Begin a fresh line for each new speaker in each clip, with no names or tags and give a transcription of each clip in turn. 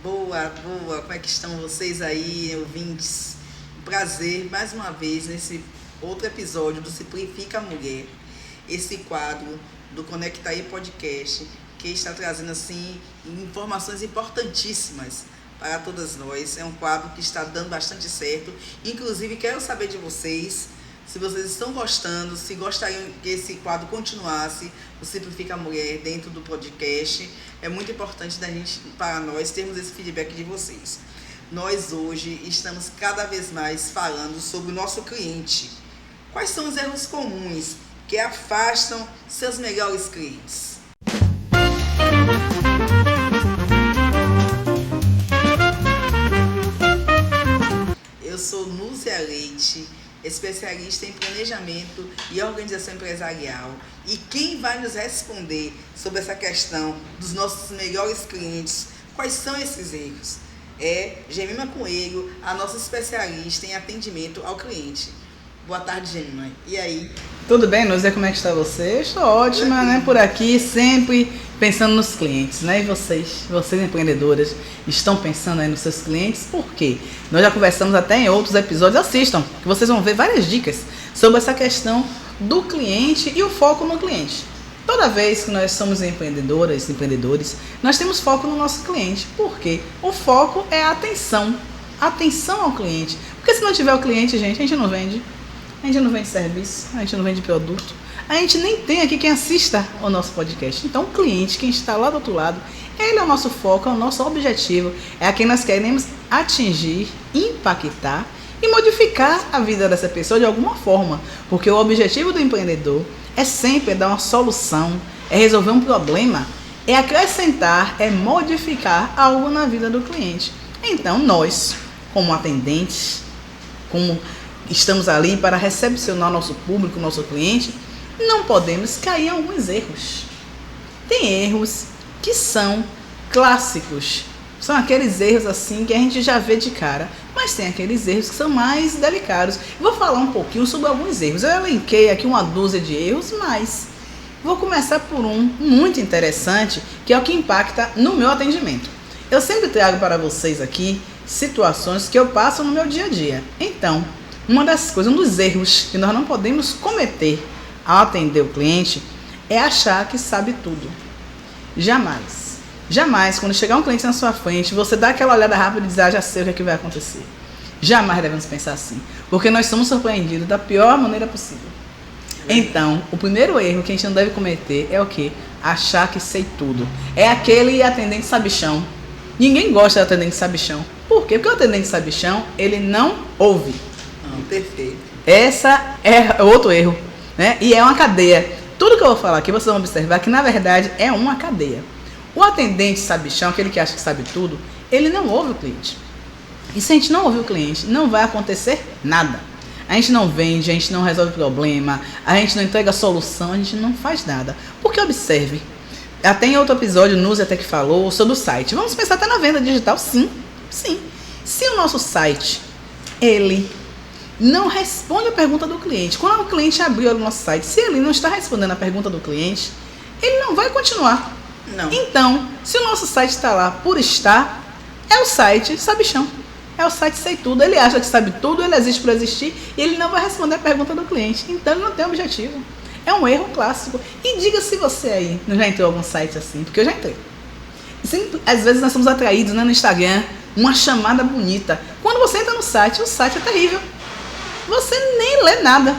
Boa, boa. Como é que estão vocês aí, ouvintes? Um prazer, mais uma vez, nesse outro episódio do Simplifica a Mulher. Esse quadro do Conecta aí Podcast, que está trazendo, assim, informações importantíssimas para todas nós. É um quadro que está dando bastante certo. Inclusive, quero saber de vocês, se vocês estão gostando, se gostariam que esse quadro continuasse, o Simplifica a Mulher, dentro do podcast. É muito importante para nós termos esse feedback de vocês. Nós hoje estamos cada vez mais falando sobre o nosso cliente. Quais são os erros comuns que afastam seus melhores clientes? Eu sou Núzia Leite, especialista em planejamento e organização empresarial. E quem vai nos responder sobre essa questão dos nossos melhores clientes, quais são esses erros, é Gemima Coelho, a nossa especialista em atendimento ao cliente. Boa tarde, Gemima. E aí?
Tudo bem, Núzia? Como é que está você? Estou ótima, né? Por aqui, sempre pensando nos clientes, né? E vocês empreendedoras, estão pensando aí nos seus clientes? Por quê? Nós já conversamos até em outros episódios, assistam, que vocês vão ver várias dicas sobre essa questão do cliente e o foco no cliente. Toda vez que nós somos empreendedoras, empreendedores, nós temos foco no nosso cliente. Por quê? O foco é a atenção ao cliente. Porque se não tiver o cliente, gente, a gente não vende. A gente não vende serviço, a gente não vende produto. A gente nem tem aqui quem assista ao nosso podcast. Então, o cliente, quem está lá do outro lado, ele é o nosso foco, é o nosso objetivo. É a quem nós queremos atingir, impactar e modificar a vida dessa pessoa de alguma forma. Porque o objetivo do empreendedor é sempre dar uma solução, é resolver um problema, é acrescentar, é modificar algo na vida do cliente. Então, nós, como atendentes, como estamos ali para recepcionar nosso público, nosso cliente, não podemos cair em alguns erros. Tem erros que são clássicos, são aqueles erros assim que a gente já vê de cara, mas tem aqueles erros que são mais delicados. Vou falar um pouquinho sobre alguns erros. Eu elenquei aqui uma dúzia de erros, mas vou começar por um muito interessante, que é o que impacta no meu atendimento. Eu sempre trago para vocês aqui situações que eu passo no meu dia a dia. Então, um dos erros que nós não podemos cometer ao atender o cliente é achar que sabe tudo. Jamais, quando chegar um cliente na sua frente, você dá aquela olhada rápida e diz, já sei o que vai acontecer. Jamais devemos pensar assim, porque nós somos surpreendidos da pior maneira possível. Então, o primeiro erro que a gente não deve cometer é o quê? Achar que sei tudo. É aquele atendente sabichão. Ninguém gosta de atendente sabichão. Por quê? Porque o atendente sabichão, ele não ouve.
Perfeito.
Essa é outro erro, né? E é uma cadeia. Tudo que eu vou falar aqui, vocês vão observar que, na verdade, é uma cadeia. O atendente sabichão, aquele que acha que sabe tudo, ele não ouve o cliente. E se a gente não ouvir o cliente, não vai acontecer nada. A gente não vende, a gente não resolve problema, a gente não entrega solução, a gente não faz nada. Porque observe, até em outro episódio, o Núzia até que falou sobre o site. Vamos pensar até na venda digital? Sim. Se o nosso site, ele não responde a pergunta do cliente. Quando o cliente abriu o nosso site, se ele não está respondendo a pergunta do cliente, ele não vai continuar.
Não.
Então, se o nosso site está lá por estar, é o site sabichão. É o site sei tudo. Ele acha que sabe tudo, ele existe por existir e ele não vai responder a pergunta do cliente. Então, ele não tem objetivo. É um erro clássico. E diga se você aí não já entrou em algum site assim, porque eu já entrei. Sempre, às vezes nós somos atraídos, né, no Instagram, uma chamada bonita. Quando você entra no site, o site é terrível. Você nem lê nada.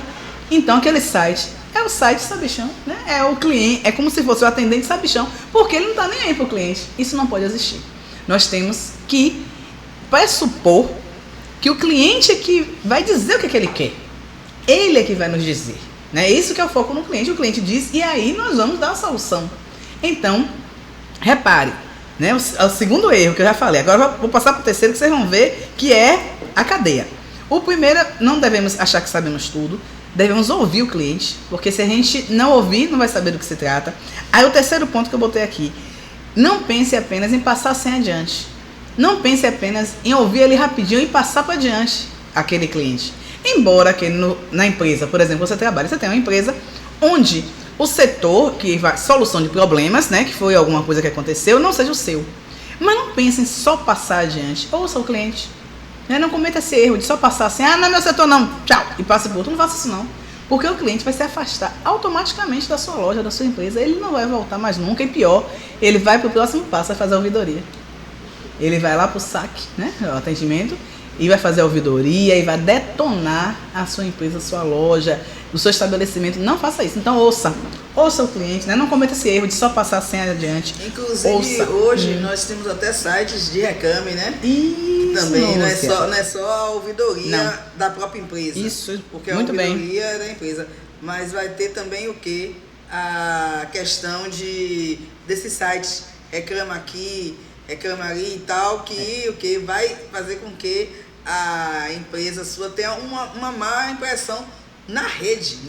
Então aquele site é o site sabichão, né? É o cliente, é como se fosse o atendente sabichão, porque ele não está nem aí para o cliente. Isso não pode existir. Nós temos que pressupor que o cliente é que vai dizer o que ele quer. Ele é que vai nos dizer, né? Isso que é o foco no cliente. O cliente diz e aí nós vamos dar a solução. Então, repare, né? O segundo erro que eu já falei. Agora eu vou passar para o terceiro que vocês vão ver que é a cadeia. O primeiro, não devemos achar que sabemos tudo, devemos ouvir o cliente, porque se a gente não ouvir, não vai saber do que se trata. Aí o terceiro ponto que eu botei aqui, não pense apenas em passar a senha adiante. Não pense apenas em ouvir ele rapidinho e passar para adiante aquele cliente. Embora que na empresa, por exemplo, você tem uma empresa onde o setor que vai solução de problemas, né, que foi alguma coisa que aconteceu, não seja o seu. Mas não pense em só passar adiante. Ouça o cliente. Né? Não cometa esse erro de só passar assim, não é meu setor não, tchau, e passe por outro. Não faça isso não. Porque o cliente vai se afastar automaticamente da sua loja, da sua empresa. Ele não vai voltar mais nunca. E pior, ele vai para o próximo passo, vai fazer a ouvidoria. Ele vai lá para o saque, né, o atendimento, e vai fazer a ouvidoria e vai detonar a sua empresa, a sua loja, o seu estabelecimento. Não faça isso. Então ouça o cliente, né? Não cometa esse erro de só passar sem adiante.
Inclusive, hoje nós temos até sites de reclame, né?
Isso,
também, não é só a ouvidoria da própria empresa.
Isso,
porque
muito bem.
A ouvidoria é da empresa. Mas vai ter também o quê? A questão desses sites, reclama aqui, reclama ali e tal, o que vai fazer com que a empresa sua tenha uma má impressão na rede.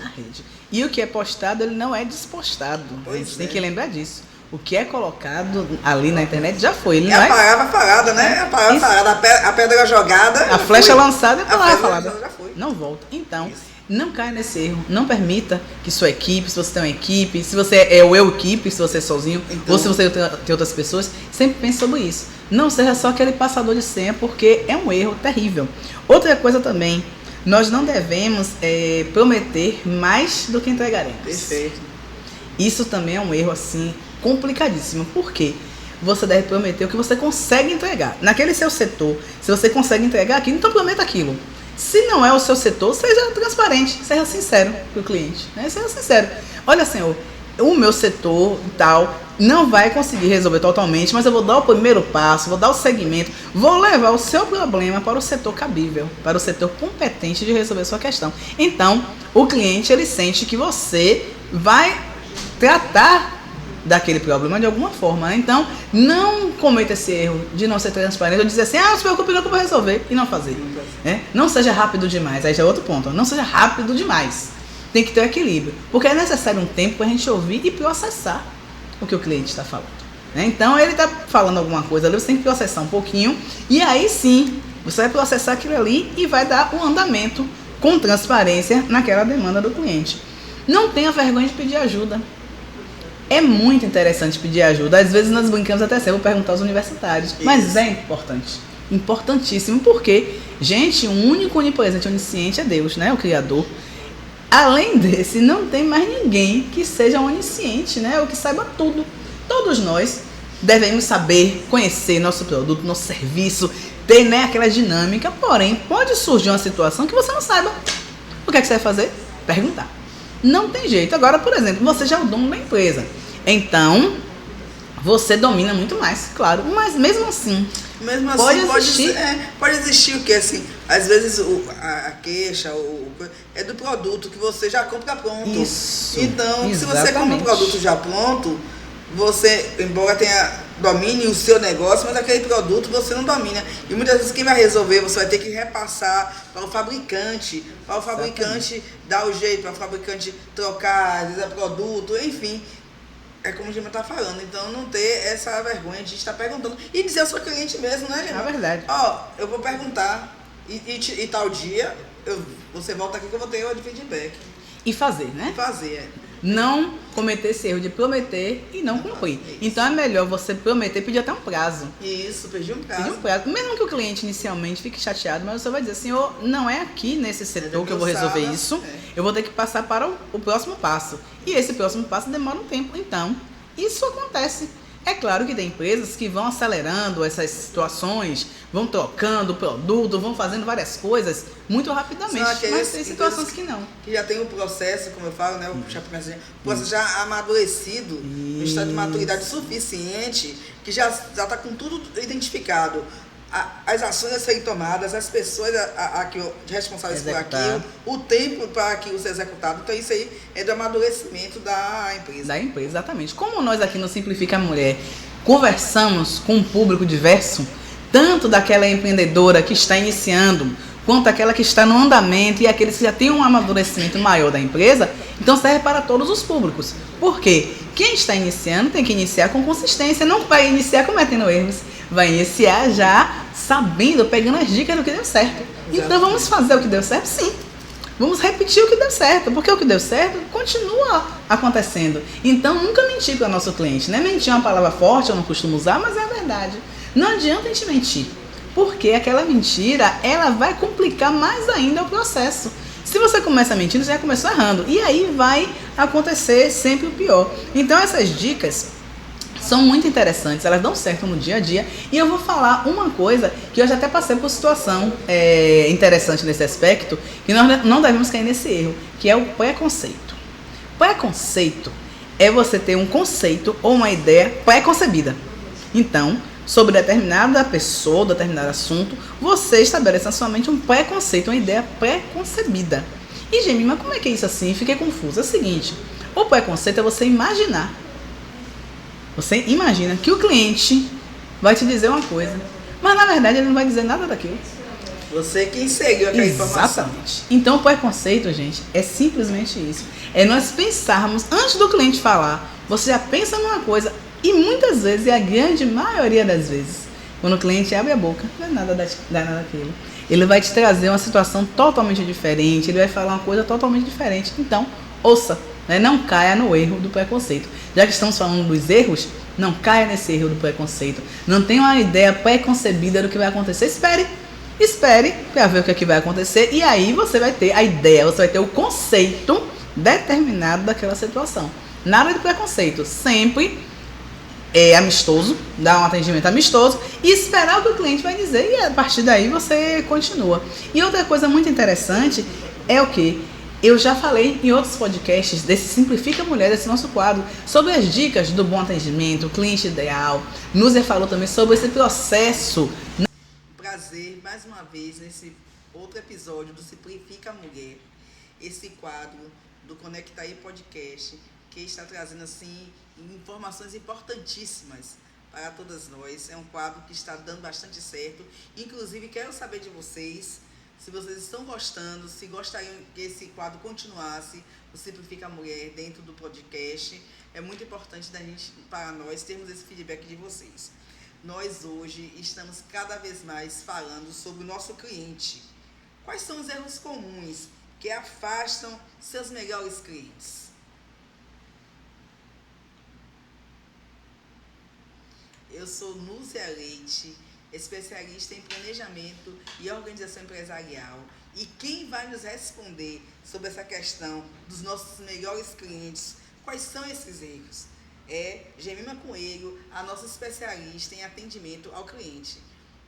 E o que é postado, ele não é despostado. A gente tem que lembrar disso. O que é colocado ali na internet já foi. Ele
a palavra falada, né? A palavra falada, a pedra jogada.
A flecha lançada é a palavra falada.
Já foi.
Não volta. Então, não caia nesse erro. Não permita que sua equipe, se você tem uma equipe, se você é o equipe, se você é sozinho, então, ou se você tem outras pessoas, sempre pense sobre isso. Não seja só aquele passador de senha, porque é um erro terrível. Outra coisa também, nós não devemos prometer mais do que entregaremos.
Perfeito.
Isso também é um erro, assim, complicadíssimo. Por quê? Você deve prometer o que você consegue entregar. Naquele seu setor, se você consegue entregar aquilo, então prometa aquilo. Se não é o seu setor, seja transparente, seja sincero para o cliente. Né? Seja sincero. Olha, senhor, o meu setor e tal não vai conseguir resolver totalmente, mas eu vou dar o primeiro passo, vou dar o segmento, vou levar o seu problema para o setor cabível, para o setor competente de resolver a sua questão. Então, o cliente, ele sente que você vai tratar daquele problema de alguma forma, né? Então, não cometa esse erro de não ser transparente ou dizer assim, não se preocupe, não que eu vou resolver, e não fazer. Né? Não seja rápido demais, aí já é outro ponto, não seja rápido demais. Tem que ter um equilíbrio, porque é necessário um tempo para a gente ouvir e processar o que o cliente está falando. Né? Então, ele está falando alguma coisa ali, você tem que processar um pouquinho, e aí sim, você vai processar aquilo ali e vai dar um andamento com transparência naquela demanda do cliente. Não tenha vergonha de pedir ajuda. É muito interessante pedir ajuda. Às vezes nós brincamos até assim, eu vou perguntar aos universitários. Isso. Mas é importante. Importantíssimo. Porque, gente, o único onipresente, onisciente é Deus, né? O Criador. Além desse, não tem mais ninguém que seja onisciente, né? Ou que saiba tudo. Todos nós devemos saber, conhecer nosso produto, nosso serviço, ter, né, aquela dinâmica. Porém, pode surgir uma situação que você não saiba. O que é que você vai fazer? Perguntar. Não tem jeito. Agora, por exemplo, você já é o dono da empresa. Então, você domina muito mais, claro. Mas mesmo assim,
pode existir o que? Assim, às vezes a queixa é do produto que você já compra pronto.
Isso.
Então,
exatamente.
Se você compra um produto já pronto, você, embora domine o seu negócio, mas aquele produto você não domina. E muitas vezes quem vai resolver, você vai ter que repassar para o fabricante dar o jeito, para o fabricante trocar, às vezes, produto, enfim. É como o Gima está falando. Então, não ter essa vergonha de estar perguntando. E dizer ao seu cliente mesmo, né, Gima?
É verdade.
Eu vou perguntar e tal dia, você volta aqui que eu vou ter o feedback.
E fazer, né? Não cometer esse erro de prometer e não cumprir. Então é melhor você prometer e pedir até um prazo.
Isso, pedir um prazo.
Mesmo que o cliente inicialmente fique chateado, mas você vai dizer, senhor, não é aqui nesse setor que eu vou resolver isso. Eu vou ter que passar para o próximo passo. E esse próximo passo demora um tempo. Então, isso acontece. É claro que tem empresas que vão acelerando essas situações, vão trocando o produto, vão fazendo várias coisas muito rapidamente. Mas tem situações que não.
Que já tem um processo, como eu falo, né? O processo já amadurecido, um estado de maturidade suficiente, que já está com tudo identificado. As ações a serem tomadas, as pessoas responsáveis por aquilo, o tempo para aquilo ser executado. Então, isso aí é do amadurecimento da empresa.
Da empresa, exatamente. Como nós aqui no Simplifica Mulher conversamos com um público diverso, tanto daquela empreendedora que está iniciando, quanto aquela que está no andamento e aqueles que já têm um amadurecimento maior da empresa, então serve para todos os públicos. Por quê? Quem está iniciando tem que iniciar com consistência, não vai iniciar cometendo erros. Vai iniciar já sabendo, pegando as dicas do que deu certo. Exatamente. Então vamos fazer o que deu certo? Sim. vamos repetir o que deu certo, porque o que deu certo continua acontecendo. Então, nunca mentir para o nosso cliente, né? Mentir é uma palavra forte, eu não costumo usar, mas é a verdade. Não adianta a gente mentir, porque aquela mentira, ela vai complicar mais ainda o processo. Se você começa mentindo, você já começou errando, e aí vai acontecer sempre o pior. Então, essas dicas são muito interessantes, elas dão certo no dia a dia. E eu vou falar uma coisa que eu já até passei por situação interessante nesse aspecto, que nós não devemos cair nesse erro, que é o preconceito. Preconceito é você ter um conceito ou uma ideia pré-concebida. Então, sobre determinada pessoa, determinado assunto, você estabelece na sua mente um preconceito, uma ideia pré-concebida. E, Gemima, como é que é isso assim? Fiquei confusa. É o seguinte, o preconceito é você imaginar. Você imagina que o cliente vai te dizer uma coisa, mas na verdade ele não vai dizer nada daquilo.
Você que inseriu aquela informação.
Exatamente. Então o preconceito, gente, é simplesmente isso. É nós pensarmos, antes do cliente falar, você já pensa numa coisa, e muitas vezes, e a grande maioria das vezes, quando o cliente abre a boca, não é nada daquilo. Ele vai te trazer uma situação totalmente diferente, ele vai falar uma coisa totalmente diferente. Então, ouça. Não caia no erro do preconceito. Já que estamos falando dos erros, não caia nesse erro do preconceito. Não tenha uma ideia pré-concebida do que vai acontecer. Espere para ver o que vai acontecer. E aí você vai ter a ideia, você vai ter o conceito determinado daquela situação. Nada de preconceito. Sempre amistoso, dar um atendimento amistoso e esperar o que o cliente vai dizer. E a partir daí você continua. E outra coisa muito interessante é o quê? Eu já falei em outros podcasts desse Simplifica Mulher, desse nosso quadro, sobre as dicas do bom atendimento, cliente ideal. Núzia falou também sobre esse processo.
Prazer, mais uma vez, nesse outro episódio do Simplifica Mulher, esse quadro do Conecta Aí Podcast, que está trazendo, assim, informações importantíssimas para todas nós. É um quadro que está dando bastante certo. Inclusive, quero saber de vocês, se vocês estão gostando, se gostariam que esse quadro continuasse, o Simplifica Mulher, dentro do podcast. É muito importante para nós termos esse feedback de vocês. Nós hoje estamos cada vez mais falando sobre o nosso cliente. Quais são os erros comuns que afastam seus melhores clientes? Eu sou Núzia Leite, especialista em planejamento e organização empresarial. E quem vai nos responder sobre essa questão dos nossos melhores clientes, quais são esses erros? É Gemima Coelho, a nossa especialista em atendimento ao cliente.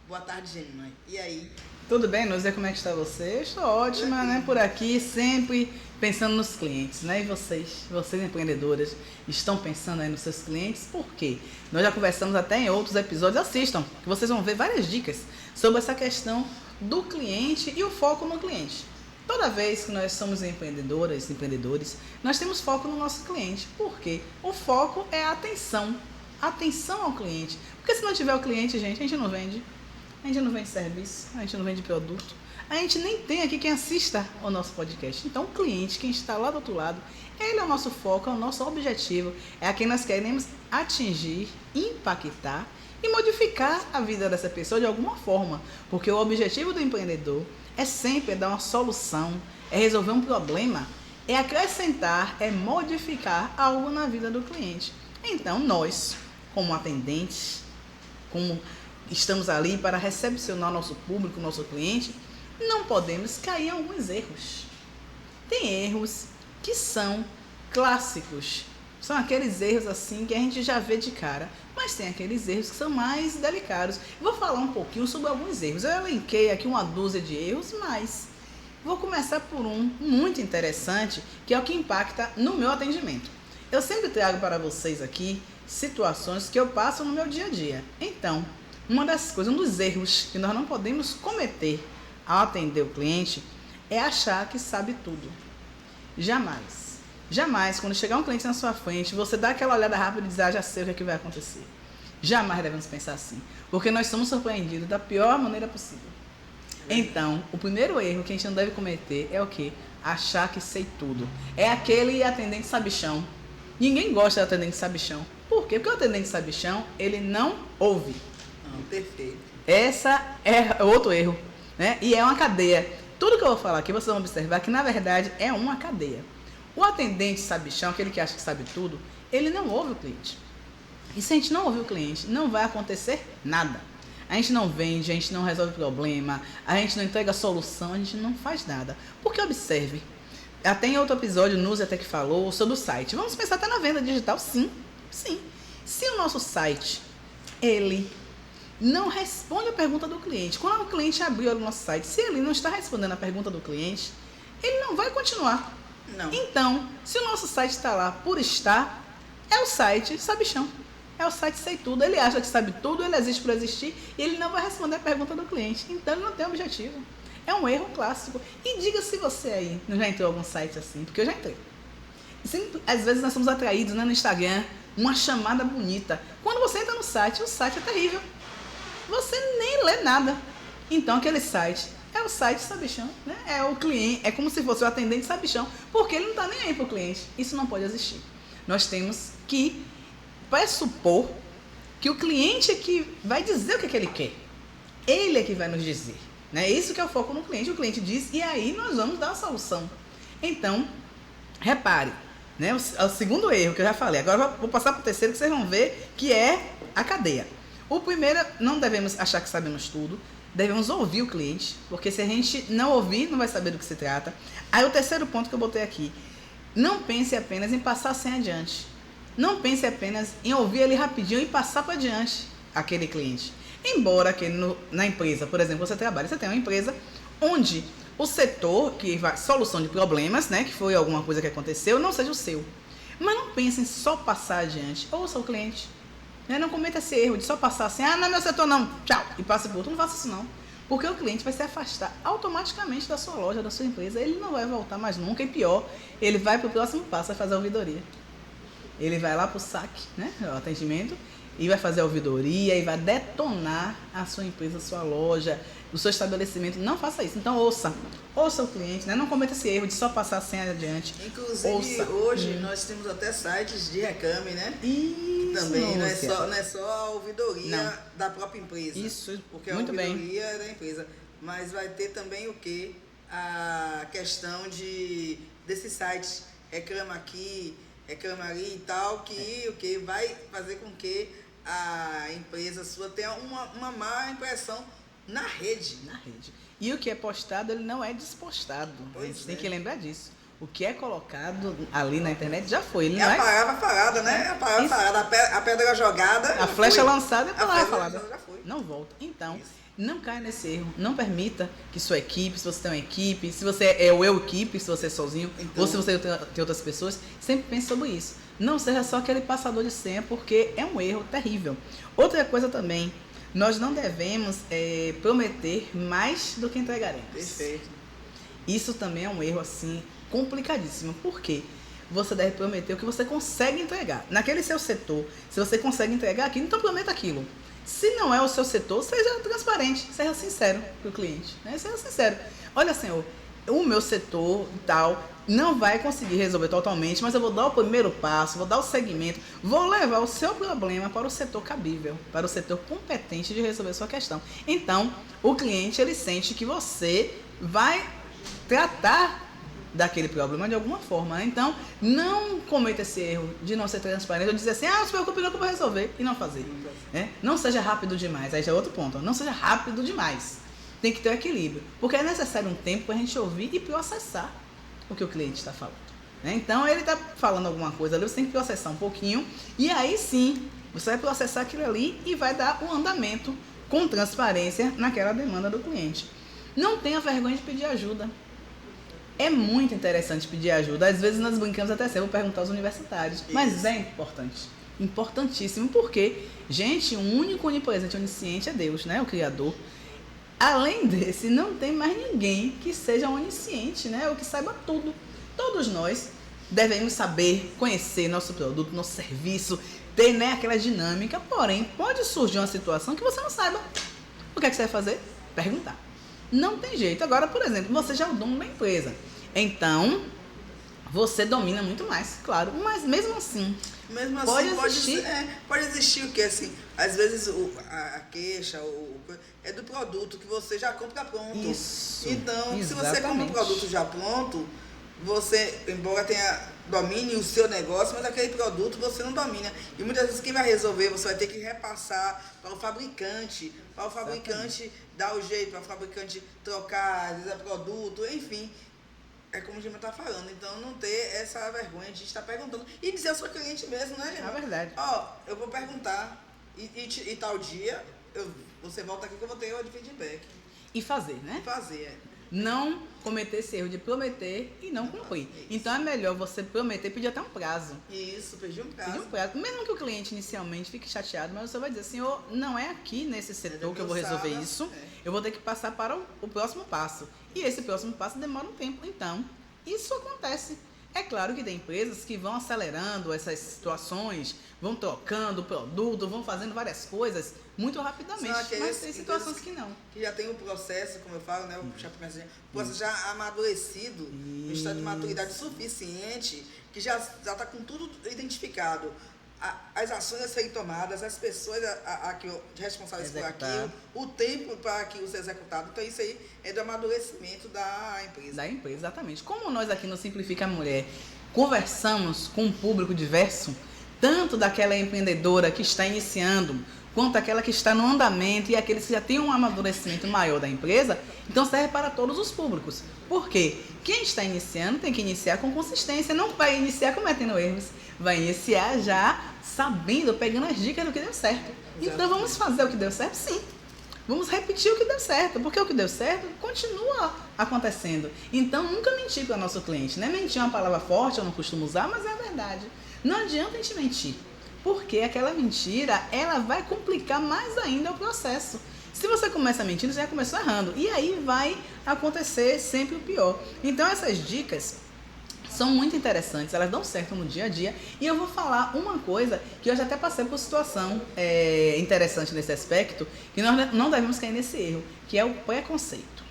Boa tarde, Gemima. E aí?
Tudo bem, Núzia? Como é que está você? Estou ótima, né? Por aqui, sempre pensando nos clientes, né? E vocês empreendedoras, estão pensando aí nos seus clientes? Por quê? Nós já conversamos até em outros episódios, assistam, que vocês vão ver várias dicas sobre essa questão do cliente e o foco no cliente. Toda vez que nós somos empreendedoras, empreendedores, nós temos foco no nosso cliente. Por quê? O foco é a atenção ao cliente. Porque se não tiver o cliente, gente, a gente não vende. A gente não vende serviço, a gente não vende produto. A gente nem tem aqui quem assista ao nosso podcast. Então, o cliente, quem está lá do outro lado, ele é o nosso foco, é o nosso objetivo. É a quem nós queremos atingir, impactar e modificar a vida dessa pessoa de alguma forma. Porque o objetivo do empreendedor é sempre dar uma solução, é resolver um problema, é acrescentar, é modificar algo na vida do cliente. Então, nós, como atendentes, como estamos ali para recepcionar nosso público, nosso cliente, não podemos cair em alguns erros. Tem erros que são clássicos, são aqueles erros assim que a gente já vê de cara, mas tem aqueles erros que são mais delicados. Eu vou falar um pouquinho sobre alguns erros. Eu elenquei aqui uma dúzia de erros, mas vou começar por um muito interessante, que é o que impacta no meu atendimento. Eu sempre trago para vocês aqui situações que eu passo no meu dia a dia. Então, uma das coisas, um dos erros que nós não podemos cometer ao atender o cliente é achar que sabe tudo. Jamais, quando chegar um cliente na sua frente, você dá aquela olhada rápida e diz, já sei o que vai acontecer. Jamais devemos pensar assim, porque nós somos surpreendidos da pior maneira possível. Então, o primeiro erro que a gente não deve cometer é o quê? Achar que sei tudo. É aquele atendente sabichão. Ninguém gosta de atendente sabichão. Por quê? Porque o atendente sabichão, ele não ouve.
Perfeito.
Essa é outro erro, né? E é uma cadeia. Tudo que eu vou falar aqui, vocês vão observar que, na verdade, é uma cadeia. O atendente sabichão, aquele que acha que sabe tudo, ele não ouve o cliente. E se a gente não ouvir o cliente, não vai acontecer nada. A gente não vende, a gente não resolve problema, a gente não entrega solução, a gente não faz nada. Porque observe, até em outro episódio, o Nuzi até que falou sobre o site. Vamos pensar até na venda digital? Sim, sim. Se o nosso site, ele não responde a pergunta do cliente, quando o cliente abriu o nosso site, se ele não está respondendo a pergunta do cliente, ele não vai continuar.
Não.
Então, se o nosso site está lá por estar, é o site sabichão. É o site sei tudo. Ele acha que sabe tudo, ele existe por existir e ele não vai responder a pergunta do cliente. Então, ele não tem objetivo. É um erro clássico. E diga se você aí não já entrou em algum site assim, porque eu já entrei. Sempre, às vezes nós somos atraídos, né, no Instagram, uma chamada bonita. Quando você entra no site, o site é terrível. Você nem lê nada. Então, aquele site é o site sabichão, né? É o cliente, é como se fosse o atendente sabichão, porque ele não está nem aí para o cliente. Isso não pode existir. Nós temos que pressupor que o cliente é que vai dizer o que ele quer. Ele é que vai nos dizer, né? Isso que é o foco no cliente. O cliente diz e aí nós vamos dar a solução. Então, repare, né? O segundo erro que eu já falei. Agora eu vou passar para o terceiro que vocês vão ver que é a cadeia. O primeiro, não devemos achar que sabemos tudo. Devemos ouvir o cliente, porque se a gente não ouvir, não vai saber do que se trata. Aí o terceiro ponto que eu botei aqui. Não pense apenas em passar a senha adiante. Não pense apenas em ouvir ele rapidinho e passar para adiante aquele cliente. Embora que na empresa, por exemplo, você trabalha, você tem uma empresa onde o setor que vai solução de problemas, né, que foi alguma coisa que aconteceu, não seja o seu. Mas não pense em só passar adiante. Ouça o cliente. Não cometa esse erro de só passar assim, não é meu setor não, tchau, e passe por outro. Não faça isso não. Porque o cliente vai se afastar automaticamente da sua loja, da sua empresa. Ele não vai voltar mais nunca. E pior, ele vai para o próximo passo, vai fazer a ouvidoria. Ele vai lá para o saque, né, o atendimento, e vai fazer a ouvidoria e vai detonar a sua empresa, a sua loja, o seu estabelecimento. Não faça isso. Então ouça o cliente, né? Não cometa esse erro de só passar a senha adiante.
Inclusive, hoje nós temos até sites de reclame, né?
Isso,
também, não é só a ouvidoria da própria empresa.
Isso,
porque a
muito
ouvidoria é da empresa. Mas vai ter também o quê? A questão desse site, reclama aqui, reclama ali e tal, que o que vai fazer com que a empresa sua tenha uma má impressão na rede.
Na rede. E o que é postado, ele não é despostado. A gente tem que lembrar disso. O que é colocado ali na internet já foi. Ele
a palavra falada, né? A palavra falada, a pedra jogada.
A flecha lançada e a palavra falada.
Já foi.
Não volta. Então, não caia nesse erro. Não permita que sua equipe, se você tem uma equipe, se você é o eu equipe, se você é sozinho, ou se você tem outras pessoas, sempre pense sobre isso. Não seja só aquele passador de senha, porque é um erro terrível. Outra coisa também, nós não devemos prometer mais do que entregaremos.
Perfeito.
Isso também é um erro, assim, complicadíssimo. Por quê? Você deve prometer o que você consegue entregar. Naquele seu setor, se você consegue entregar aquilo, então prometa aquilo. Se não é o seu setor, seja transparente, seja sincero para o cliente, né? Seja sincero. Olha, senhor, o meu setor e tal não vai conseguir resolver totalmente, mas eu vou dar o primeiro passo, vou dar o segmento, vou levar o seu problema para o setor cabível, para o setor competente de resolver a sua questão. Então, o cliente, ele sente que você vai tratar daquele problema de alguma forma, né? Então, não cometa esse erro de não ser transparente ou dizer assim, não se preocupe não que eu vou resolver, e não fazer, né? Não seja rápido demais, aí já é outro ponto, não seja rápido demais, tem que ter um equilíbrio, porque é necessário um tempo para a gente ouvir e processar o que o cliente está falando, né? Então, ele está falando alguma coisa ali, você tem que processar um pouquinho, e aí sim, você vai processar aquilo ali e vai dar um andamento com transparência naquela demanda do cliente. Não tenha vergonha de pedir ajuda. É muito interessante pedir ajuda. Às vezes nós brincamos até assim, eu vou perguntar aos universitários. Isso. Mas é importante. Importantíssimo. Porque, gente, o único onipresente, onisciente é Deus, né? O Criador. Além desse, não tem mais ninguém que seja onisciente, né? Ou que saiba tudo. Todos nós devemos saber, conhecer nosso produto, nosso serviço, ter, né, aquela dinâmica. Porém, pode surgir uma situação que você não saiba. O que é que você vai fazer? Perguntar. Não tem jeito. Agora, por exemplo, você já é o dono da empresa. Então, você domina muito mais, claro. Mas mesmo assim,
Mesmo assim, pode existir o que, assim, às vezes a queixa é do produto que você já compra pronto.
Isso,
então,
exatamente.
se você compra um produto já pronto, você, embora domine o seu negócio, mas aquele produto você não domina. E muitas vezes quem vai resolver, você vai ter que repassar para o fabricante dar o jeito, para o fabricante trocar, às vezes é produto, enfim. É como o Gima está falando, então não ter essa vergonha de estar perguntando. E dizer ao seu cliente mesmo, né, Gima?
É verdade.
Eu vou perguntar e tal dia você volta aqui que eu vou ter o feedback.
E fazer, né?
E fazer,
Não cometer esse erro de prometer e não cumprir. Então é melhor você prometer e pedir até um prazo.
Isso, pedir um prazo.
Pedir um prazo. Mesmo que o cliente inicialmente fique chateado, mas você vai dizer, senhor, não é aqui nesse setor que eu vou resolver isso. Eu vou ter que passar para o próximo passo. E esse próximo passo demora um tempo. Então, isso acontece. É claro que tem empresas que vão acelerando essas situações, vão trocando o produto, vão fazendo várias coisas muito rapidamente, mas tem situações que não.
Que já tem o processo, como eu falo, né? O processo já amadurecido, um estado de maturidade suficiente, que já está com tudo identificado. As ações a serem tomadas, as pessoas responsáveis por aquilo, o tempo para aquilo ser executado. Então isso aí é do amadurecimento da empresa.
Da empresa, exatamente. Como nós aqui no Simplifica Mulher conversamos com um público diverso, tanto daquela empreendedora que está iniciando, quanto aquela que está no andamento e aqueles que já têm um amadurecimento maior da empresa, então serve para todos os públicos. Por quê? Quem está iniciando tem que iniciar com consistência, não vai iniciar cometendo erros, vai iniciar já sabendo, pegando as dicas do que deu certo. Exatamente. Então vamos fazer o que deu certo? Sim. Vamos repetir o que deu certo, porque o que deu certo continua acontecendo. Então nunca mentir para o nosso cliente, né? Mentir é uma palavra forte, eu não costumo usar, mas é a verdade. Não adianta a gente mentir, porque aquela mentira, ela vai complicar mais ainda o processo. Se você começa mentindo, você já começou errando. E aí vai acontecer sempre o pior. Então essas dicas são muito interessantes, elas dão certo no dia a dia. E eu vou falar uma coisa que eu já até passei por situação interessante nesse aspecto, que nós não devemos cair nesse erro, que é o preconceito.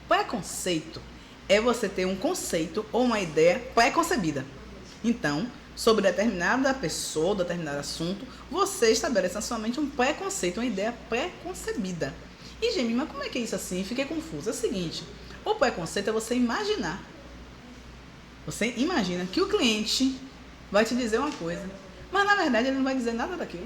Preconceito é você ter um conceito ou uma ideia pré-concebida. Então, sobre determinada pessoa, determinado assunto, você estabelece na sua mente um preconceito, uma ideia pré-concebida. E, Gemi, mas como é que é isso assim? Fiquei confusa. É o seguinte, o preconceito é você imaginar. Você imagina que o cliente vai te dizer uma coisa, mas na verdade ele não vai dizer nada daquilo.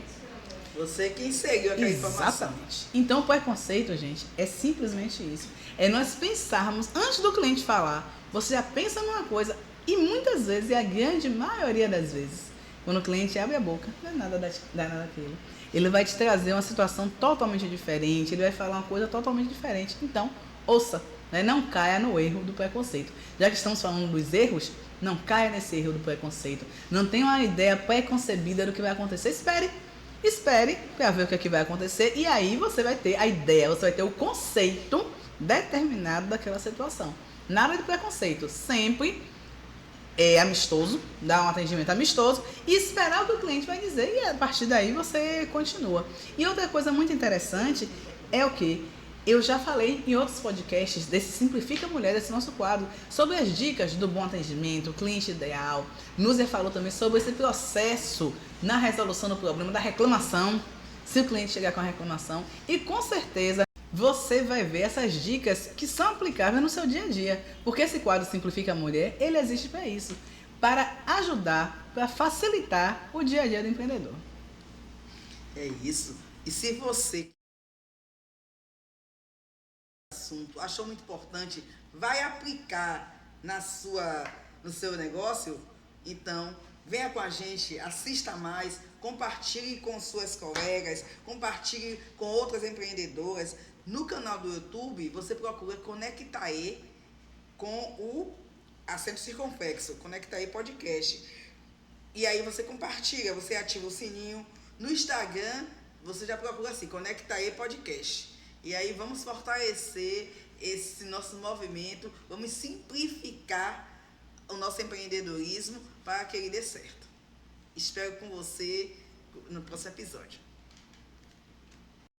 Você que inseriu aquela informação.
Exatamente. Então o preconceito, gente, é simplesmente isso. É nós pensarmos, antes do cliente falar, você já pensa numa coisa. E muitas vezes, e a grande maioria das vezes, quando o cliente abre a boca, não é nada daquilo. Ele vai te trazer uma situação totalmente diferente, ele vai falar uma coisa totalmente diferente. Então, ouça, né? Não caia no erro do preconceito. Já que estamos falando dos erros, não caia nesse erro do preconceito. Não tenha uma ideia pré-concebida do que vai acontecer. Espere para ver o que é que vai acontecer. E aí você vai ter a ideia, você vai ter o conceito determinado daquela situação. Nada de preconceito, sempre amistoso, dar um atendimento amistoso e esperar o que o cliente vai dizer e a partir daí você continua. E outra coisa muito interessante é o que? Eu já falei em outros podcasts desse Simplifica Mulher, desse nosso quadro, sobre as dicas do bom atendimento, cliente ideal. Núzia falou também sobre esse processo na resolução do problema, da reclamação, se o cliente chegar com a reclamação. E com certeza você vai ver essas dicas que são aplicáveis no seu dia a dia. Porque esse quadro Simplifica Mulher, ele existe para isso. Para ajudar, para facilitar o dia a dia do empreendedor.
É isso. E se você assunto achou muito importante, vai aplicar no seu negócio, então venha com a gente, assista mais, compartilhe com suas colegas, compartilhe com outras empreendedoras. No canal do YouTube, você procura Conectae com o acento circunflexo, Conectae Podcast. E aí você compartilha, você ativa o sininho. No Instagram, você já procura assim, Conectae Podcast. E aí vamos fortalecer esse nosso movimento, vamos simplificar o nosso empreendedorismo para que ele dê certo. Espero com você no próximo episódio.